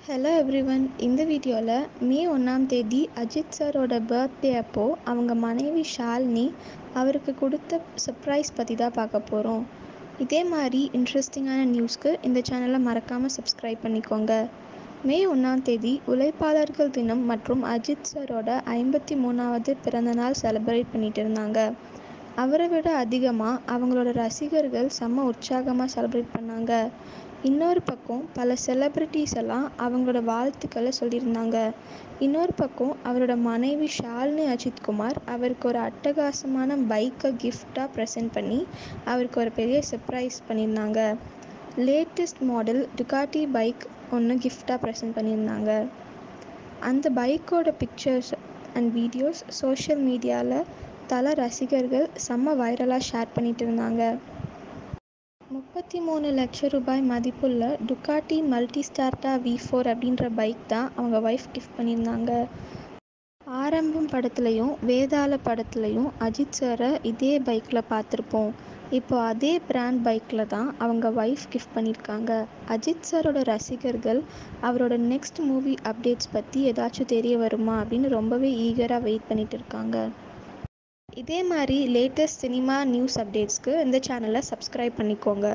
Hello everyone. இந்த வீடியோவில் மே 1 அஜித் சாரோட பர்த்டே அப்போது அவங்க மனைவி ஷாலினி அவருக்கு கொடுத்த சர்ப்ரைஸ் பற்றி தான் பார்க்க போகிறோம். இதே மாதிரி இன்ட்ரெஸ்டிங்கான நியூஸ்க்கு இந்த சேனலை மறக்காமல் சப்ஸ்கிரைப் பண்ணிக்கோங்க. மே 1 உழைப்பாளர்கள் தினம் மற்றும் அஜித் சாரோட 53வது பிறந்தநாள் செலிப்ரேட் பண்ணிட்டு இருந்தாங்க. அவரை விட அதிகமாக அவங்களோட ரசிகர்கள் செம்ம உற்சாகமாக செலிப்ரேட் பண்ணாங்க. இன்னொரு பக்கம் பல செலிப்ரிட்டிஸ் எல்லாம் அவங்களோட வாழ்த்துக்களை சொல்லியிருந்தாங்க. இன்னொரு பக்கம் அவரோட மனைவி ஷாலினி அஜித்குமார் அவருக்கு ஒரு அட்டகாசமான பைக்கை கிஃப்டாக ப்ரெசென்ட் பண்ணி அவருக்கு ஒரு பெரிய சர்ப்ரைஸ் பண்ணியிருந்தாங்க. லேட்டஸ்ட் மாடல் டுகாட்டி பைக் ஒன்று கிஃப்டாக ப்ரெசென்ட் பண்ணியிருந்தாங்க. அந்த பைக்கோட பிக்சர்ஸ் அண்ட் வீடியோஸ் சோஷியல் மீடியாவில் தல ரசிகர்கள் செம்ம வைரலாக ஷேர் பண்ணிட்டு இருந்தாங்க. 33 லட்சம் ரூபாய் மதிப்புள்ள டுகாட்டி மல்டிஸ்டார்டா V4 அப்படின்ற பைக் தான் அவங்க ஒய்ஃப் கிஃப்ட் பண்ணியிருந்தாங்க. ஆரம்பம் படத்துலையும் வேதாள படத்துலையும் அஜித் சாரை இதே பைக்கில் பார்த்துருப்போம். இப்போ அதே பிராண்ட் பைக்கில் தான் அவங்க ஒய்ஃப் கிஃப்ட் பண்ணியிருக்காங்க. அஜித் சாரோட ரசிகர்கள் அவரோட நெக்ஸ்ட் மூவி அப்டேட்ஸ் பற்றி ஏதாச்சும் தெரிய வருமா அப்படின்னு ரொம்பவே ஈகராக வெயிட் பண்ணிட்டு இருக்காங்க. இதே மாதிரி லேட்டஸ்ட் சினிமா நியூஸ் அப்டேட்ஸ்க்கு இந்த சேனலை சப்ஸ்கிரைப் பண்ணிக்கோங்க.